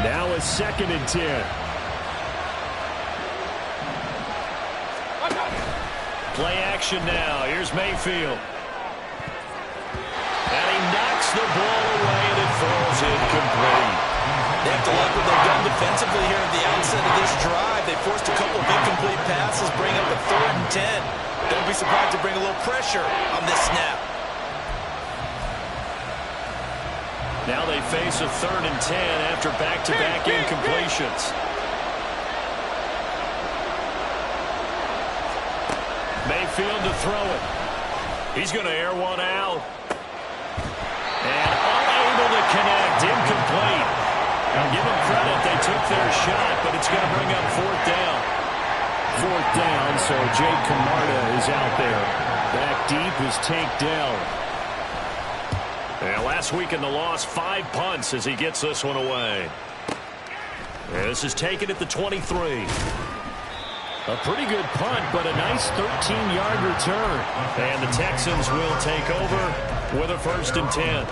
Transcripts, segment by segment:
Now a 2nd and 10. Play action now. Here's Mayfield. And he knocks the ball away, and it falls incomplete. They have to like what they've done defensively here at the outset of this drive. They forced a couple of incomplete passes, bring up a 3rd and 10. Don't be surprised to bring a little pressure on this snap. Now they face a 3rd and 10 after back-to-back incompletions. Mayfield to throw it. He's going to air one out. And unable to connect. Incomplete. Now give them credit. They took their shot, but it's going to bring up 4th down. 4th down, so Jake Camarda is out there. Back deep is Tank Dell. And last week in the loss, 5 punts as he gets this one away. And this is taken at the 23. A pretty good punt, but a nice 13-yard return. And the Texans will take over with a 1st and 10.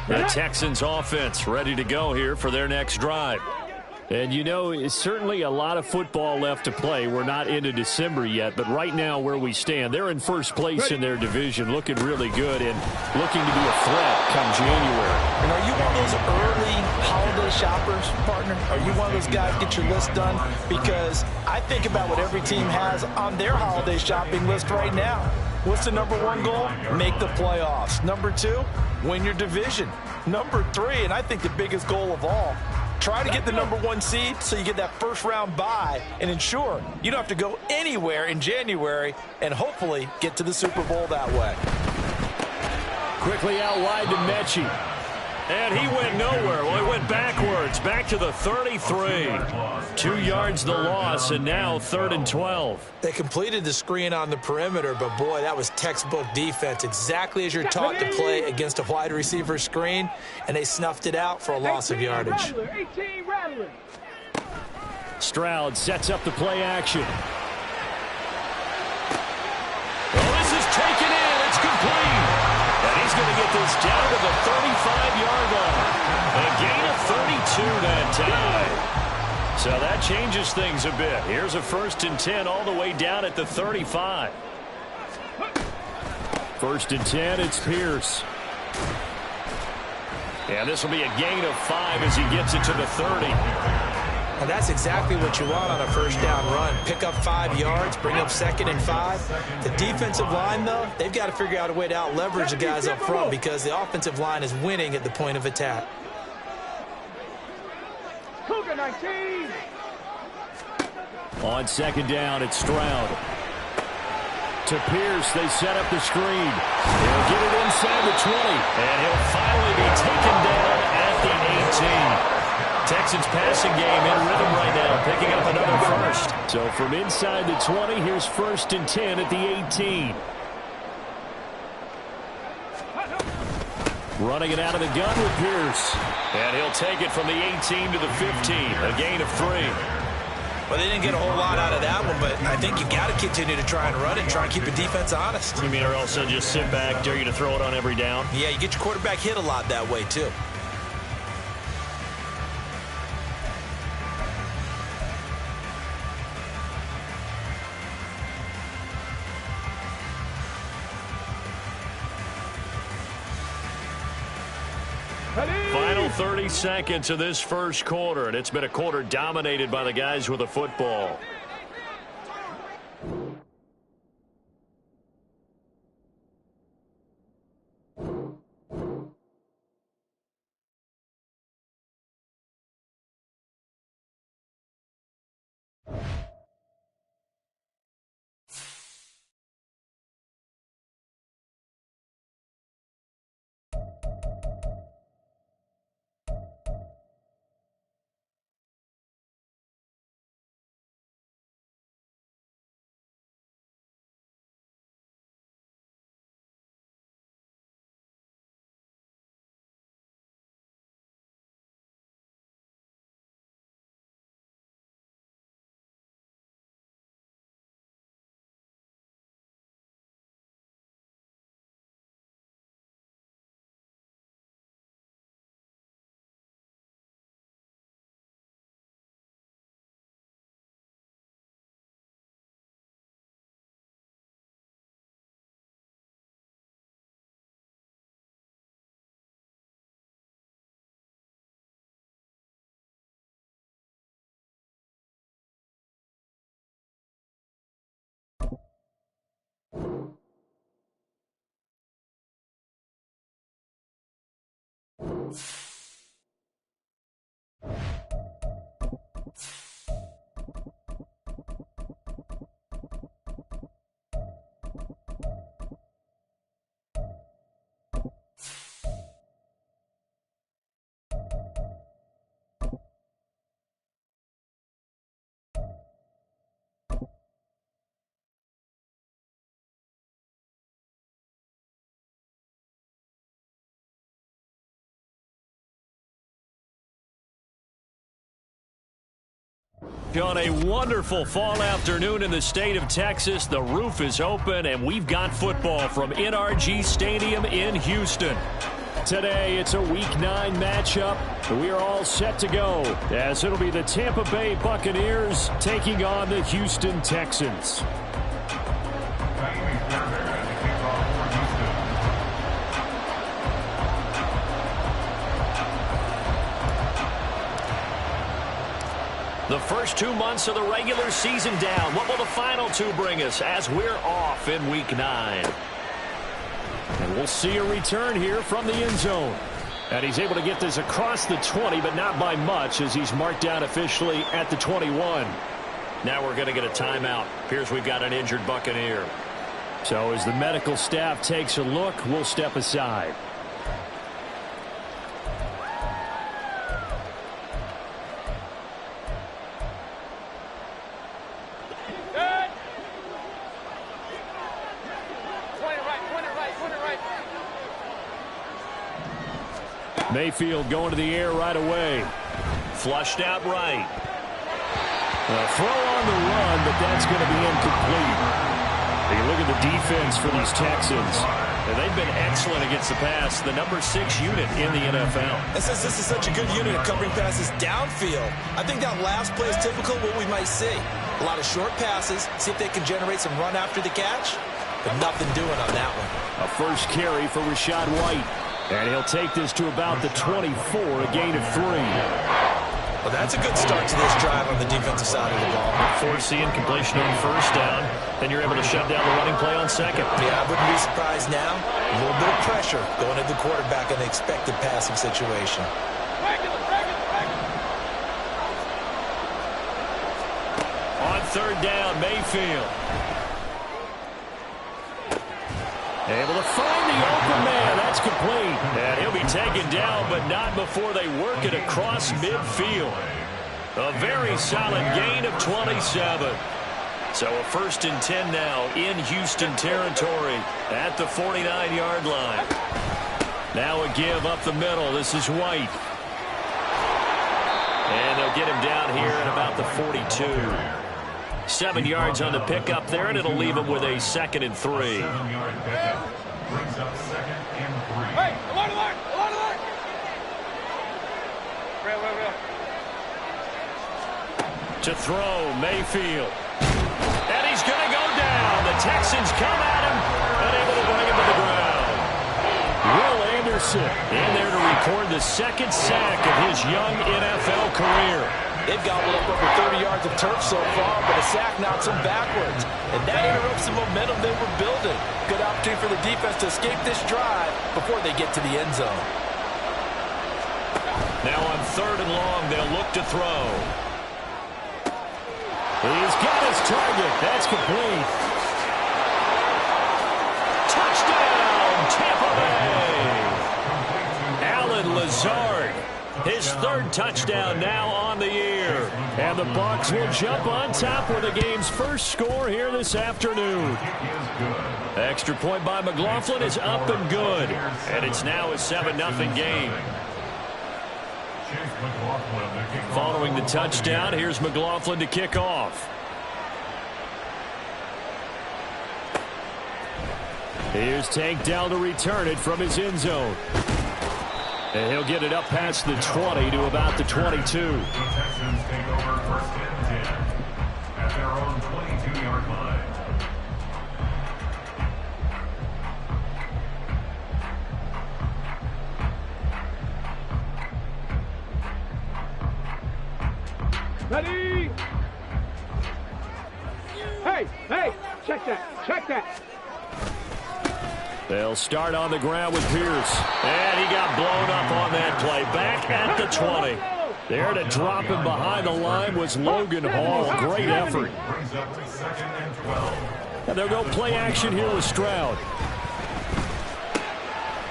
The Texans offense ready to go here for their next drive. And, you know, it's certainly a lot of football left to play. We're not into December yet, but right now where we stand, they're in first place in their division, looking really good and looking to be a threat come January. And are you one of those early holiday shoppers, partner? Are you one of those guys get your list done? Because I think about what every team has on their holiday shopping list right now. What's the number 1 goal? Make the playoffs. Number 2, win your division. Number 3, and I think the biggest goal of all, try to get the number 1 seed so you get that first-round bye and ensure you don't have to go anywhere in January and hopefully get to the Super Bowl that way. Quickly out wide to Mechie. And he went nowhere. Well, he went backwards, back to the 33. 2 yards the loss, and now 3rd and 12. They completed the screen on the perimeter, but, boy, that was textbook defense, exactly as you're taught to play against a wide receiver screen, and they snuffed it out for a loss of yardage. Stroud sets up the play action. Well, this is taken in. It's complete. And he's going to get this down to the 35-yard line. A gain of 32 that time. So that changes things a bit. Here's a 1st and 10 all the way down at the 35. 1st and 10, it's Pierce. And this will be a gain of 5 as he gets it to the 30. And that's exactly what you want on a first down run. Pick up 5 yards, bring up 2nd and 5. The defensive line, though, they've got to figure out a way to out-leverage the guys up front because the offensive line is winning at the point of attack. On 2nd down, it's Stroud. To Pierce, they set up the screen. He'll get it inside the 20. And he'll finally be taken down at the 18. Texans passing game in rhythm right now, picking up another first. So from inside the 20, here's 1st and 10 at the 18. Running it out of the gun with Pierce. And he'll take it from the 18 to the 15, a gain of 3. Well, they didn't get a whole lot out of that one, but I think you got to continue to try and run it, try and keep the defense honest. You mean or else they'll just sit back, dare you to throw it on every down? Yeah, you get your quarterback hit a lot that way, too. Final 30 seconds of this first quarter, and it's been a quarter dominated by the guys with the football. On a wonderful fall afternoon in the state of Texas, the roof is open, and we've got football from NRG Stadium in Houston. Today, it's a Week 9 matchup. We are all set to go, as it'll be the Tampa Bay Buccaneers taking on the Houston Texans. The first 2 months of the regular season down. What will the final two bring us as we're off in Week 9? And we'll see a return here from the end zone. And he's able to get this across the 20, but not by much, as he's marked down officially at the 21. Now we're going to get a timeout. Appears we've got an injured Buccaneer. So as the medical staff takes a look, we'll step aside. Mayfield going to the air right away. Flushed out right. A throw on the run, but that's going to be incomplete. You look at the defense for these Texans. They've been excellent against the pass. The number 6 unit in the NFL. And since this is such a good unit at covering passes downfield, I think that last play is typical of what we might see. A lot of short passes, see if they can generate some run after the catch, but nothing doing on that one. A first carry for Rashad White. And he'll take this to about the 24, a gain of 3. Well, that's a good start to this drive on the defensive side of the ball. Force the incompletion on first down. Then you're able to shut down the running play on second. Yeah, I wouldn't be surprised now. A little bit of pressure going at the quarterback in the expected passing situation. On third down, Mayfield. Able to find the open man. That's complete. And he'll be taken down, but not before they work it across midfield. A very solid gain of 27. So a 1st and 10 now in Houston territory at the 49-yard line. Now a give up the middle. This is White. And they'll get him down here at about the 42. 7 yards on the pickup there, and it'll leave him with a 2nd and 3. Brings up 2nd and 3. Hey, alert, alert, alert, alert! To throw, Mayfield. And he's going to go down. The Texans come at him and able to bring him to the ground. Will Wilson in there to record the second sack of his young NFL career. They've gobbled up over 30 yards of turf so far, but a sack knocks them backwards. And that interrupts the momentum they were building. Good opportunity for the defense to escape this drive before they get to the end zone. Now on 3rd and long, they'll look to throw. He's got his target. That's complete. Touchdown, Tampa Bay. Alan Lazard, his 3rd touchdown now on the year. And the Bucs will jump on top with the game's first score here this afternoon. Extra point by McLaughlin is up and good. And it's now a 7-0 game. Following the touchdown, here's McLaughlin to kick off. Here's Tank Dell to return it from his end zone. And he'll get it up past the 20 to about the 22. The Texans take over 1st and 10 at their own 22-yard line. Ready? Hey, check that. They'll start on the ground with Pierce. And he got blown up on that play. Back at the 20. There to drop him behind the line was Logan Hall. Great effort. Brings up to 2nd and 12. And they'll go play action here with Stroud.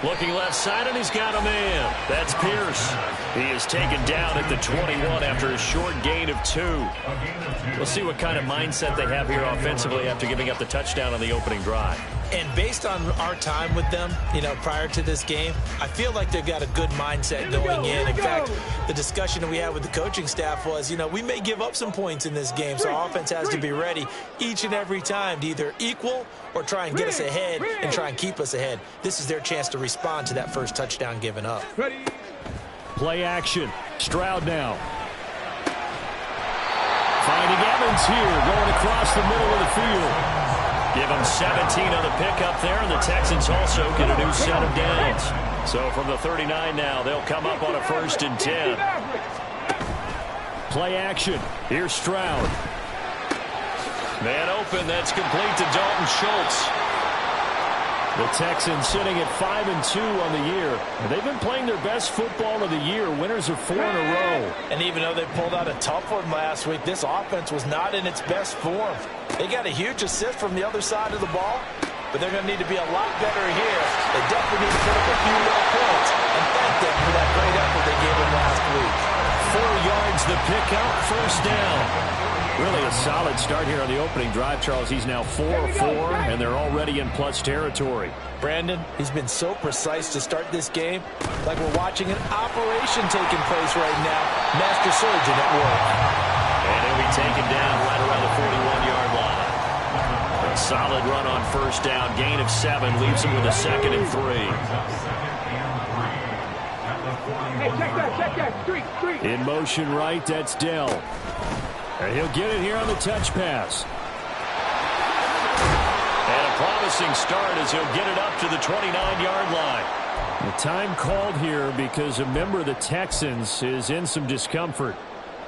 Looking left side, and he's got a man. That's Pierce. He is taken down at the 21 after a short gain of 2. We'll see what kind of mindset they have here offensively after giving up the touchdown on the opening drive. And based on our time with them, prior to this game, I feel like they've got a good mindset going in. In fact, the discussion that we had with the coaching staff was, we may give up some points in this game, so our offense has to be ready each and every time to either equal or try and get us ahead and try and keep us ahead. This is their chance to respond to that first touchdown given up. Play action. Stroud now. Finding Evans here, going across the middle of the field. Give them 17 on the pickup there, and the Texans also get a new set of downs. So from the 39 now, they'll come up on a 1st and 10. Play action. Here's Stroud. Man open. That's complete to Dalton Schultz. The Texans sitting at 5-2 on the year. And they've been playing their best football of the year. Winners of 4 in a row. And even though they pulled out a tough one last week, this offense was not in its best form. They got a huge assist from the other side of the ball, but they're going to need to be a lot better here. They definitely need to put up a few more points and thank them for that great effort they gave them last week. 4 yards the pickup, 1st down. Really a solid start here on the opening drive, Charles. He's now 4-4, and they're already in plus territory. Brandon, he's been so precise to start this game, like we're watching an operation taking place right now. Master surgeon at work. And he'll be taken down right around the 41-yard line. A solid run on 1st down. Gain of 7 leaves him with a 2nd and 3. Hey, check that. Street. In motion right, that's Dell. And he'll get it here on the touch pass. And a promising start as he'll get it up to the 29-yard line. The time called here because a member of the Texans is in some discomfort.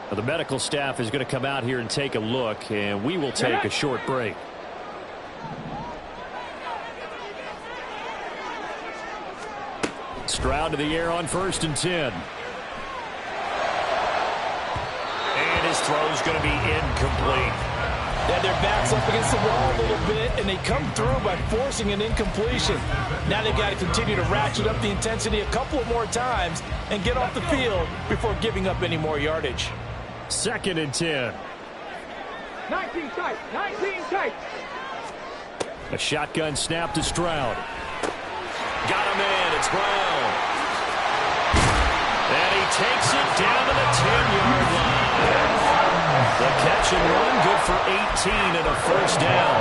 The medical staff is going to come out here and take a look, and we will take a short break. Stroud to the air on 1st and 10. And his throw's going to be incomplete. Yeah, their back's up against the wall a little bit, and they come through by forcing an incompletion. Now they've got to continue to ratchet up the intensity a couple more times and get off the field before giving up any more yardage. 2nd and 10. 19 tight. A shotgun snap to Stroud. Got a man. It's Brown. And he takes it down to the 10-yard line. The catch and run, good for 18 and a 1st down.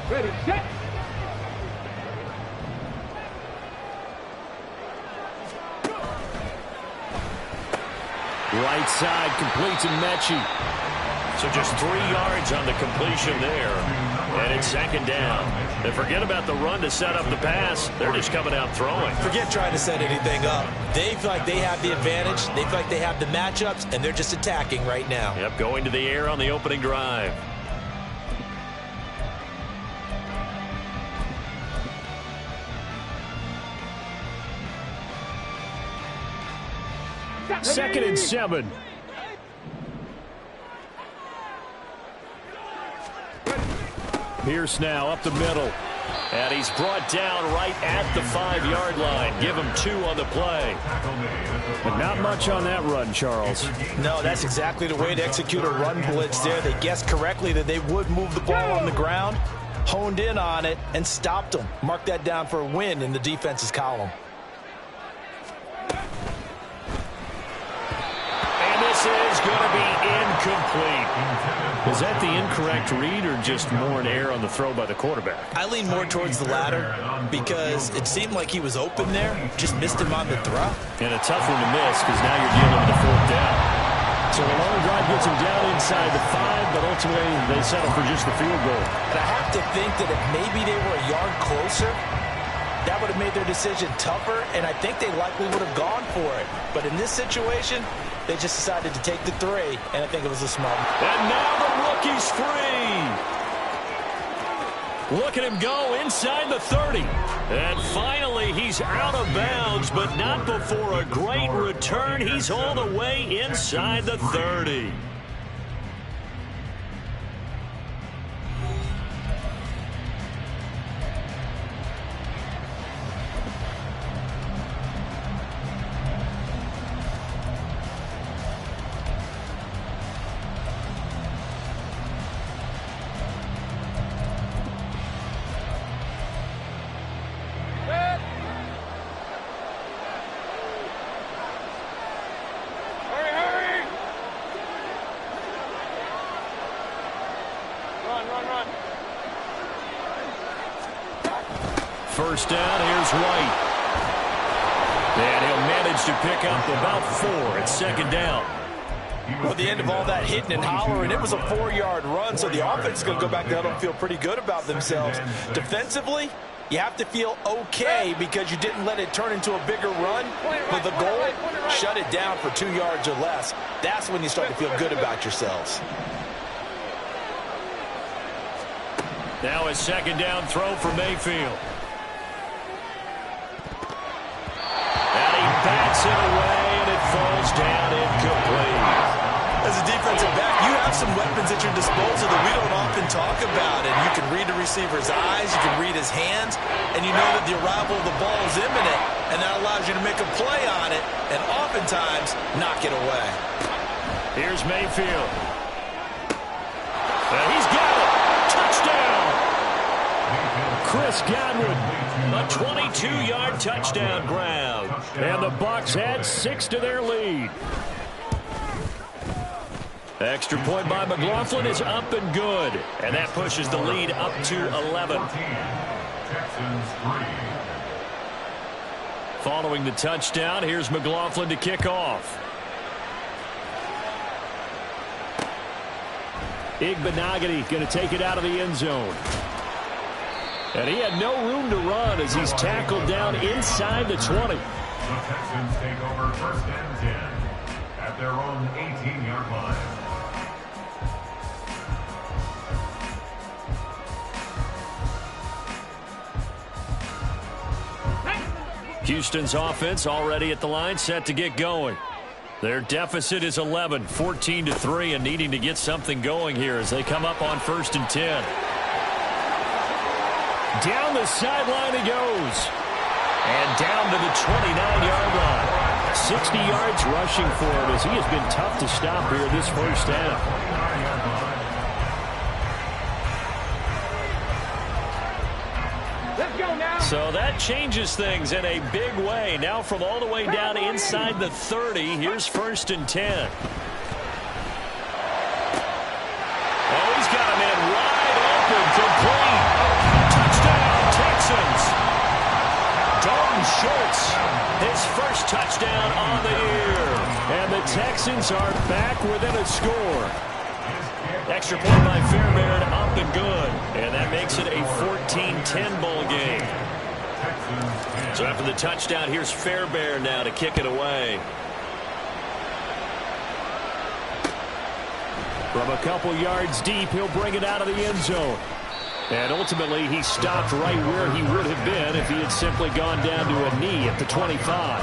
Ready, set. Right side completes and Mechie. So just 3 yards on the completion there. And it's second down. And forget about the run to set up the pass. They're just coming out throwing. Forget trying to set anything up. They feel like they have the advantage. They feel like they have the matchups, and they're just attacking right now. Yep, going to the air on the opening drive. Second and 7. Pierce now up the middle. And he's brought down right at the 5-yard line. Give him 2 on the play. But not much on that run, Charles. No, that's exactly the way to execute a run blitz there. They guessed correctly that they would move the ball on the ground, honed in on it, and stopped them. Mark that down for a win in the defense's column. And this is going to be incomplete. Is that the incorrect read or just more an error on the throw by the quarterback? I lean more towards the latter because it seemed like he was open there, just missed him on the throw. And a tough one to miss because now you're dealing with a 4th down. So a long drive gets him down inside the 5, but ultimately they settle for just the field goal. And I have to think that if maybe they were a yard closer, that would have made their decision tougher, and I think they likely would have gone for it. But in this situation, they just decided to take the 3, and I think it was a smart. And now the rookie's free. Look at him go inside the 30. And finally, he's out of bounds, but not before a great return. He's all the way inside the 30. First down, here's White. And he'll manage to pick up about 4 at second down. Well, at the end of all that hitting and hollering, it was a 4-yard run, so the offense is going to go back there and feel pretty good about themselves. Defensively, you have to feel okay because you didn't let it turn into a bigger run. But the goal, shut it down for 2 yards or less. That's when you start to feel good about yourselves. Now a second down throw for Mayfield. And he bats it away, and it falls down incomplete. As a defensive back, you have some weapons at your disposal that we don't often talk about. And you can read the receiver's eyes, you can read his hands, and you know that the arrival of the ball is imminent, and that allows you to make a play on it, and oftentimes knock it away. Here's Mayfield. And he's got it. Touchdown. Chris Godwin, a 22-yard touchdown grab. And the Bucs add 6 to their lead. Extra point by McLaughlin is up and good. And that pushes the lead up to 11. Following the touchdown, here's McLaughlin to kick off. Igbenogany going to take it out of the end zone. And he had no room to run as he's tackled down inside the 20. The Texans take over 1st and 10 at their own 18-yard line. Houston's offense already at the line, set to get going. Their deficit is 11, 14-3, and needing to get something going here as they come up on 1st and 10. Down the sideline he goes. And down to the 29-yard line. 60 yards rushing for him as he has been tough to stop here this first half. So that changes things in a big way. Now from all the way down inside the 30, here's 1st and 10. Oh, he's got a man wide open, complete. Touchdown, Texans. Dalton Dalton Schultz, his first touchdown on the year. And the Texans are back within a score. Extra point by Fairbairn, up and good. And that makes it a 14-10 ball game. So after the touchdown, here's Fairbairn now to kick it away. From a couple yards deep, he'll bring it out of the end zone. And ultimately, he stopped right where he would have been if he had simply gone down to a knee at the 25.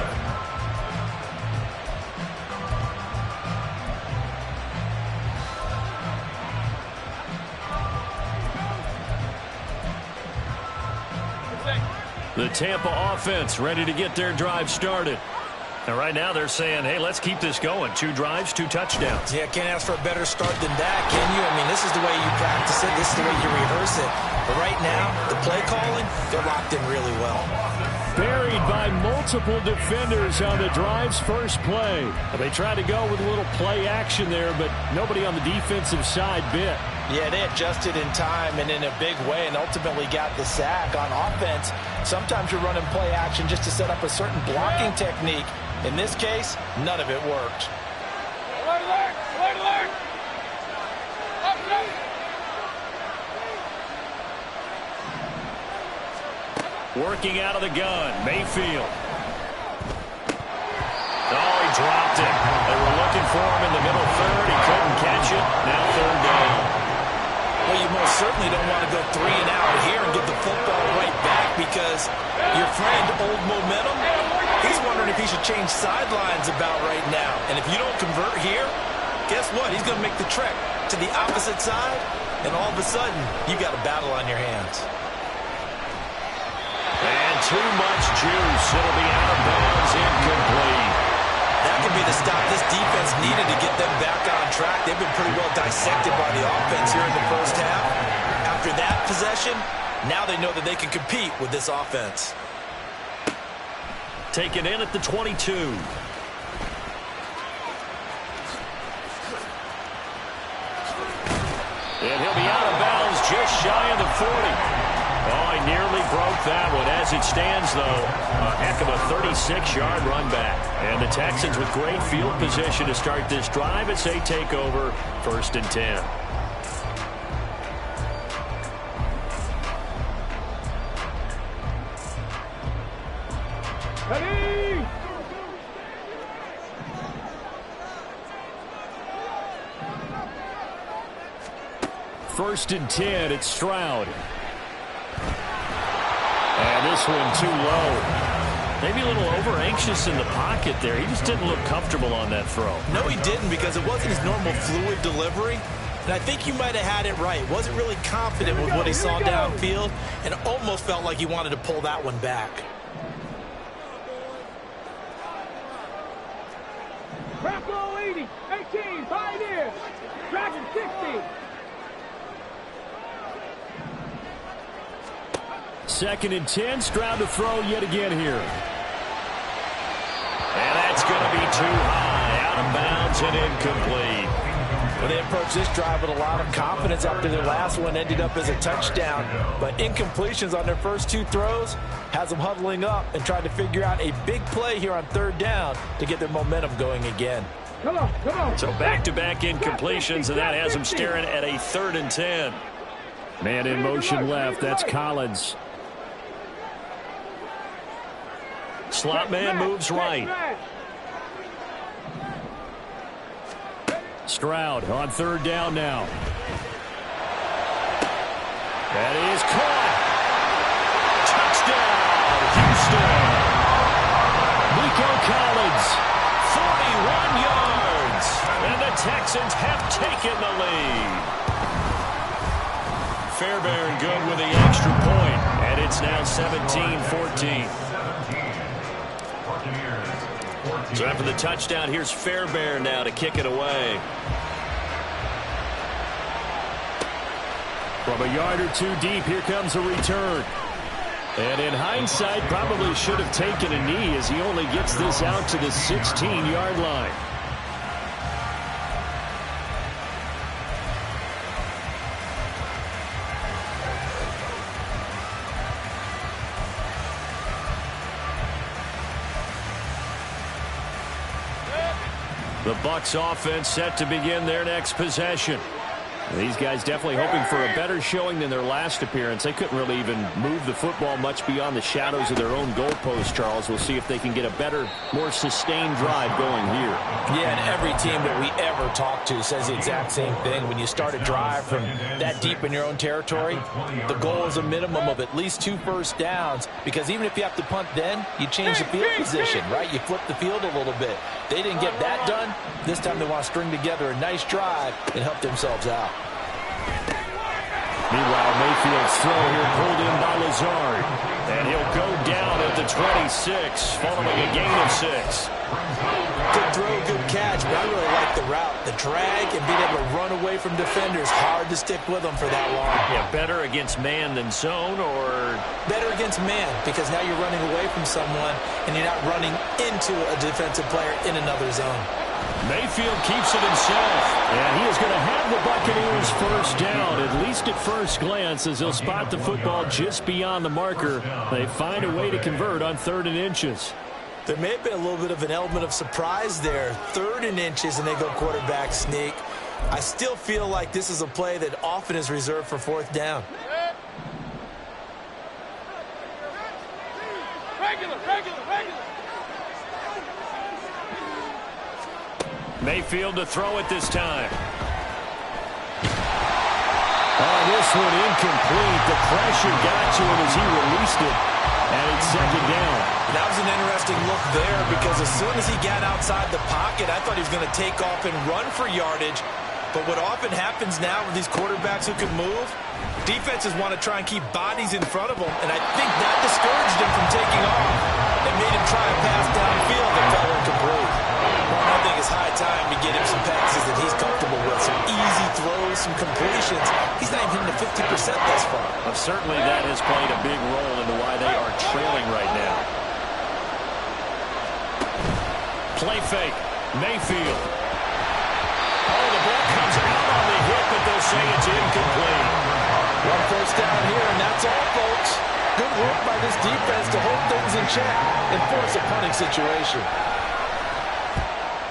The Tampa offense ready to get their drive started. And right now they're saying, hey, let's keep this going. 2 drives, 2 touchdowns. Yeah, can't ask for a better start than that, can you? I mean, this is the way you practice it. This is the way you rehearse it. But right now, the play calling, they're locked in really well. Buried by multiple defenders on the drive's first play. They tried to go with a little play action there, but nobody on the defensive side bit. Yeah, they adjusted in time and in a big way and ultimately got the sack. On offense, sometimes you're running play action just to set up a certain blocking technique. In this case, none of it worked. Alert, alert, alert, alert. Up, up. Working out of the gun, Mayfield. Oh, he dropped it. They were looking for him in the middle third. He couldn't catch it. Now 3rd down. Well, you most certainly don't want to go 3 and out here and get the football right back because your friend, Old Momentum, he's wondering if he should change sidelines about right now. And if you don't convert here, guess what? He's going to make the trek to the opposite side, and all of a sudden, you got a battle on your hands. And too much juice. It'll be out of bounds, incomplete. That could be the stop this defense needed to get them back on track. They've been pretty well dissected by the offense here in the first half. After that possession, now they know that they can compete with this offense. Taken in at the 22. And he'll be out of bounds just shy of the 40. Oh, he nearly broke that one. As it stands, though, a heck of a 36-yard run back. And the Texans with great field position to start this drive as they take over 1st and 10. Ready? 1st and 10, it's Stroud. And this one too low. Maybe a little over-anxious in the pocket there. He just didn't look comfortable on that throw. No, he didn't because it wasn't his normal fluid delivery. And I think he might have had it right. Wasn't really confident with what he saw downfield and almost felt like he wanted to pull that one back. Bravo 80, 18, Pioneer. Dragon 60. 2nd and 10, Stroud to throw yet again here. And that's going to be too high, out of bounds and incomplete. Well, they approached this drive with a lot of confidence after their last one ended up as a touchdown. But incompletions on their first 2 throws has them huddling up and trying to figure out a big play here on 3rd down to get their momentum going again. Come on, come on. So back-to-back incompletions, and that has them staring at a 3rd and 10. Man in motion left, that's Collins. Slot man moves right. Stroud on 3rd down now. That is caught. Touchdown, Houston. Nico Collins, 41 yards. And the Texans have taken the lead. Fairbairn good with the extra point. And it's now 17-14. So after the touchdown, here's Fairbairn now to kick it away. From a yard or 2 deep, here comes a return. And in hindsight, probably should have taken a knee as he only gets this out to the 16-yard line. The Bucs offense set to begin their next possession. These guys definitely hoping for a better showing than their last appearance. They couldn't really even move the football much beyond the shadows of their own goalpost, Charles. We'll see if they can get a better, more sustained drive going here. Yeah, and every team that we ever talk to says the exact same thing. When you start a drive from that deep in your own territory, the goal is a minimum of at least 2 first downs, because even if you have to punt then, you change the field position, right? You flip the field a little bit. They didn't get that done. This time they want to string together a nice drive and help themselves out. Meanwhile, Mayfield's throw here pulled in by Lazard. And he'll go down at the 26, following a gain of 6. Good throw, good catch, but I really like the route. The drag and being able to run away from defenders, hard to stick with them for that long. Yeah, better against man than zone, or? Better against man, because now you're running away from someone and you're not running into a defensive player in another zone. Mayfield keeps it himself, and he is going to have the Buccaneers first down, at least at first glance, as he'll spot the football just beyond the marker. They find a way to convert on 3rd and inches. There may have been a little bit of an element of surprise there. 3rd and inches, and they go quarterback sneak. I still feel like this is a play that often is reserved for 4th down. Regular. Mayfield to throw it this time. Oh, this one incomplete. The pressure got to him as he released it, and it's 2nd down. That was an interesting look there, because as soon as he got outside the pocket, I thought he was going to take off and run for yardage. But what often happens now with these quarterbacks who can move, defenses want to try and keep bodies in front of them, and I think that discouraged him from taking off and made him try a pass downfield that fell incomplete. Well, I think it's high time to get him some passes that he's comfortable with, some easy throws, some completions. He's not even hitting the 50% thus far. Well, certainly that has played a big role into why they are trailing right now. Play fake. Mayfield. Oh, the ball comes out on the hit, but they'll say it's incomplete. 1 first down here, and that's all, folks. Good work by this defense to hold things in check and force a punting situation.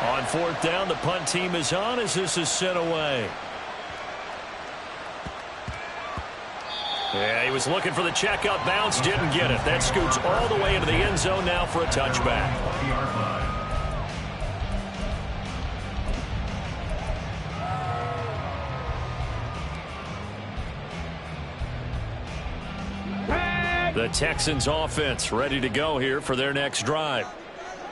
On 4th down, the punt team is on as this is sent away. Yeah, he was looking for the checkout bounce, didn't get it. That scoots all the way into the end zone now for a touchback. The Texans offense ready to go here for their next drive.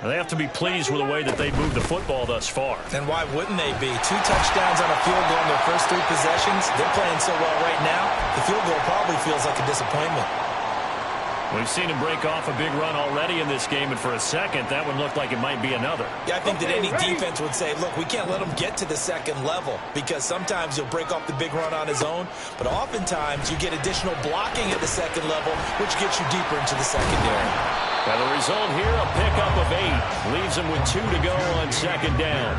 They have to be pleased with the way that they moved the football thus far. And why wouldn't they be? 2 touchdowns on a field goal in their first 3 possessions. They're playing so well right now, the field goal probably feels like a disappointment. We've seen him break off a big run already in this game, and for a second, that one looked like it might be another. Yeah, I think that any defense would say, look, we can't let him get to the 2nd level, because sometimes he'll break off the big run on his own, but oftentimes you get additional blocking at the 2nd level, which gets you deeper into the secondary. Now the result here, a pickup of 8. Leaves him with 2 to go on 2nd down.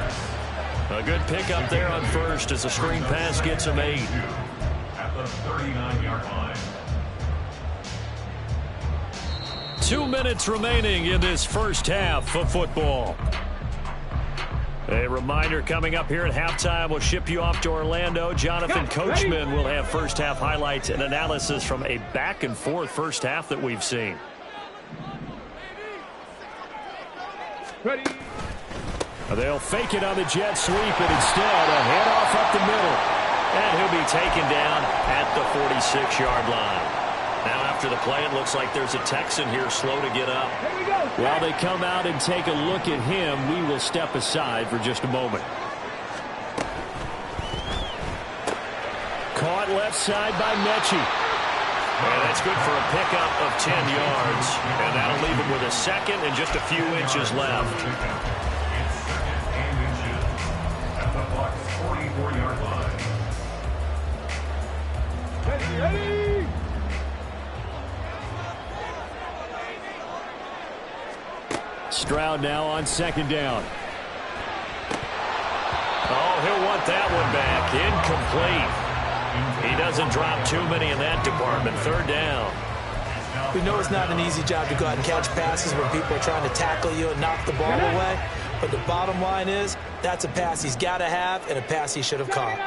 A good pickup there on 1st as the screen pass gets him 8. At the 39-yard line. 2 minutes remaining in this first half of football. A reminder coming up here at halftime. We'll ship you off to Orlando. Jonathan Coachman will have first half highlights and analysis from a back-and-forth first half that we've seen. Ready. They'll fake it on the jet sweep, and instead a handoff up the middle. And he'll be taken down at the 46-yard line. Now after the play, it looks like there's a Texan here slow to get up. While they come out and take a look at him, we will step aside for just a moment. Caught left side by Mechie. And that's good for a pickup of 10 yards. And that'll leave him with a 2nd and just a few inches left. It's 2nd and inches at the Bucs 44-yard line. Ready. Stroud now on 2nd down. Oh, he'll want that one back. Incomplete. He doesn't drop too many in that department. 3rd down. We know it's not an easy job to go out and catch passes when people are trying to tackle you and knock the ball away. But the bottom line is, that's a pass he's got to have and a pass he should have caught.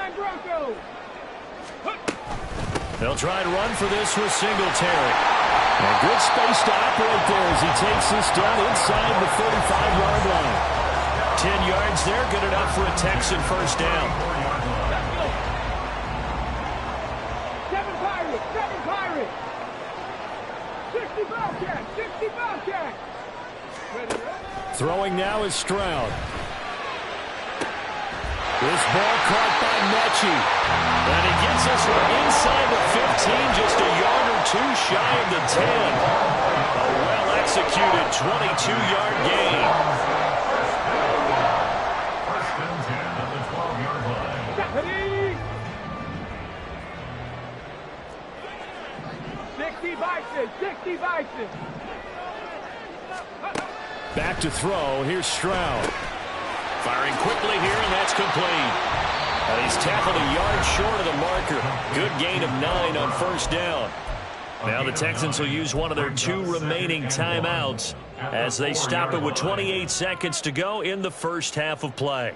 They'll try and run for this with Singletary. A good space to operate there as he takes this down inside the 35-yard line. 10 yards there, good enough for a Texan first down. 7 Pirates. 60 Bobcats. Throwing now is Stroud. This ball caught by Mechie. And he gets us from inside the 15, just a yard or two shy of the 10. A well-executed 22-yard gain. First and 10 at the 12-yard line. 60 Bison. Back to throw. Here's Stroud. Firing quickly here, and that's complete. And he's tackled a yard short of the marker. Good gain of 9 on first down. Now the Texans will use one of their 2 remaining timeouts as they stop it with 28 seconds to go in the first half of play.